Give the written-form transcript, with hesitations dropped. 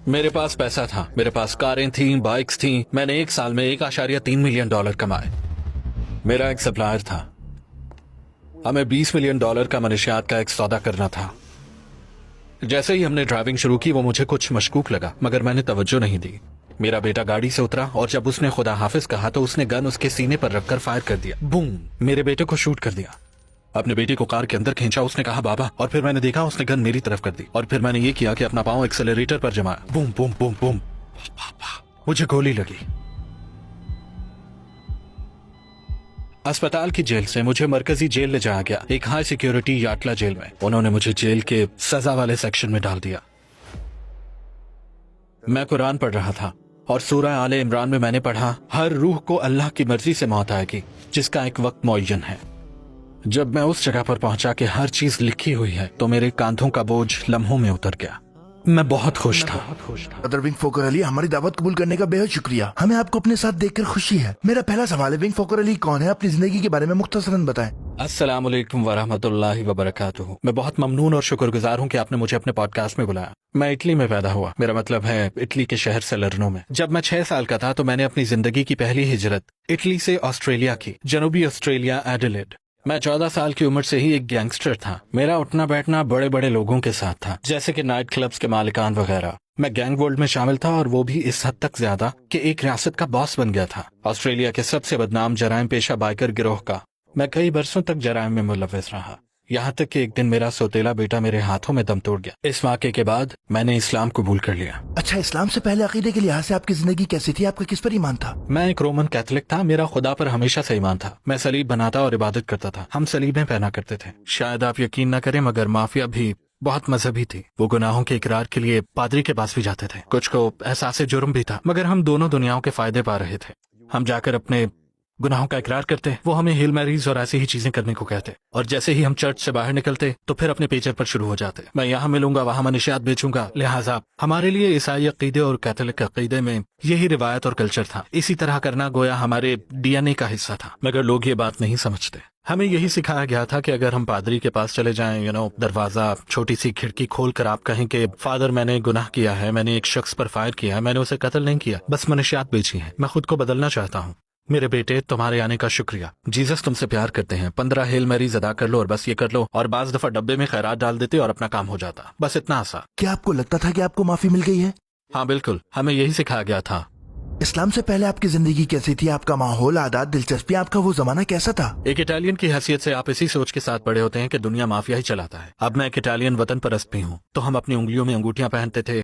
میرے پاس پیسہ تھا، میرے پاس کاریں تھیں، بائکس تھیں. میں نے ایک سال میں $1.3 ملین کمائے. میرا ایک سپلائر تھا، ہمیں $20 ملین کا منشیات کا ایک سودا کرنا تھا. جیسے ہی ہم نے ڈرائیونگ شروع کی وہ مجھے کچھ مشکوک لگا، مگر میں نے توجہ نہیں دی. میرا بیٹا گاڑی سے اترا اور جب اس نے خدا حافظ کہا تو اس نے گن اس کے سینے پر رکھ کر فائر کر دیا. بوم! میرے بیٹے کو شوٹ کر دیا. اپنے بیٹے کو کار کے اندر کھینچا، اس نے کہا بابا، اور پھر میں نے دیکھا اس نے گن میری طرف کر دی. اور پھر میں نے یہ کیا کہ اپنا پاؤں ایکسلریٹر پر جمایا. Boom boom boom boom. مجھے گولی لگی. اسپتال کی جیل سے مجھے مرکزی جیل لے جایا گیا، ایک ہائی سیکیورٹی یاٹلا جیل میں. انہوں نے مجھے جیل کے سزا والے سیکشن میں ڈال دیا. میں قرآن پڑھ رہا تھا اور سورہ آل عمران میں نے پڑھا، ہر روح کو اللہ کی مرضی سے موت آئے گی جس کا ایک وقت معین ہے. جب میں اس جگہ پر پہنچا کہ ہر چیز لکھی ہوئی ہے تو میرے کاندھوں کا بوجھ لمحوں میں اتر گیا. میں بہت خوش تھا. صدر ونگ فوکر علی، ہماری دعوت قبول کرنے کا بے حد شکریہ. ہمیں آپ کو اپنے ساتھ دیکھ کر خوشی ہے. میرا پہلا سوال ہے، ونگ فوکر علی کون ہے؟ اپنی زندگی کے بارے میں مختصراً بتائیں. السلام علیکم ورحمۃ اللہ وبرکاتہ. میں بہت ممنون اور شکر گزار ہوں کہ آپ نے مجھے اپنے پوڈ کاسٹ میں بلایا. میں اٹلی میں پیدا ہوا، میرا مطلب ہے اٹلی کے شہر سلرنو میں. جب میں 6 سال کا تھا تو میں نے اپنی زندگی کی پہلی ہجرت اٹلی سے آسٹریلیا کی، جنوبی آسٹریلیا، ایڈیلیڈ. میں 14 سال کی عمر سے ہی ایک گینگسٹر تھا. میرا اٹھنا بیٹھنا بڑے بڑے لوگوں کے ساتھ تھا، جیسے کہ نائٹ کلبز کے مالکان وغیرہ. میں گینگ ورلڈ میں شامل تھا اور وہ بھی اس حد تک زیادہ کہ ایک ریاست کا باس بن گیا تھا، آسٹریلیا کے سب سے بدنام جرائم پیشہ بائکر گروہ کا. میں کئی برسوں تک جرائم میں ملوث رہا، یہاں تک کہ ایک دن میرا سوتیلا بیٹا میرے ہاتھوں میں دم توڑ گیا. اس واقعے کے بعد میں نے اسلام قبول کر لیا. اچھا، اسلام سے پہلے عقیدے کے لحاظ سے آپ کی زندگی کیسی تھی؟ آپ کا کس پر ایمان تھا؟ میں ایک رومن کیتھولک تھا. میرا خدا پر ہمیشہ سے ایمان تھا. میں صلیب بناتا اور عبادت کرتا تھا. ہم صلیبیں پہنا کرتے تھے. شاید آپ یقین نہ کریں مگر مافیا بھی بہت مذہبی تھی. وہ گناہوں کے اقرار کے لیے پادری کے پاس بھی جاتے تھے. کچھ کو احساس جرم بھی تھا، مگر ہم دونوں دنیاؤں کے فائدے پا رہے تھے. ہم جا کر اپنے گناہوں کا اقرار کرتے، وہ ہمیں ہیل میریز اور ایسی ہی چیزیں کرنے کو کہتے، اور جیسے ہی ہم چرچ سے باہر نکلتے تو پھر اپنے پیچر پر شروع ہو جاتے. میں یہاں ملوں گا، وہاں منشیات بیچوں گا. لہٰذا ہمارے لیے عیسائی عقیدے اور کیتھولک عقیدے میں یہی روایت اور کلچر تھا. اسی طرح کرنا گویا ہمارے ڈی این اے کا حصہ تھا، مگر لوگ یہ بات نہیں سمجھتے. ہمیں یہی سکھایا گیا تھا کہ اگر ہم پادری کے پاس چلے جائیں، دروازہ چھوٹی سی کھڑکی کھول کر آپ کہیں کہ فادر میں نے گناہ کیا ہے، میں نے ایک شخص پر فائر کیا ہے، میں نے اسے قتل نہیں کیا، بس منشیات بیچی ہیں، میں خود کو بدلنا چاہتا ہوں. میرے بیٹے، تمہارے آنے کا شکریہ. جیزس تم سے پیار کرتے ہیں. 15 ہیل میریز ادا کر لو اور بس یہ کر لو، اور بعض دفعہ ڈبے میں خیرات ڈال دیتے اور اپنا کام ہو جاتا. بس اتنا آسان. کیا آپ کو لگتا تھا کہ آپ کو معافی مل گئی ہے؟ ہاں بالکل، ہمیں یہی سکھایا گیا تھا. اسلام سے پہلے آپ کی زندگی کیسی تھی؟ آپ کا ماحول، عادات، دلچسپی، آپ کا وہ زمانہ کیسا تھا؟ ایک اٹالین کی حیثیت سے آپ اسی سوچ کے ساتھ بڑے ہوتے ہیں کہ دنیا مافیا ہی چلاتا ہے. اب میں ایک اٹالین وطن پرست بھی ہوں، تو ہم اپنی انگلیوں میں انگوٹیاں پہنتے تھے،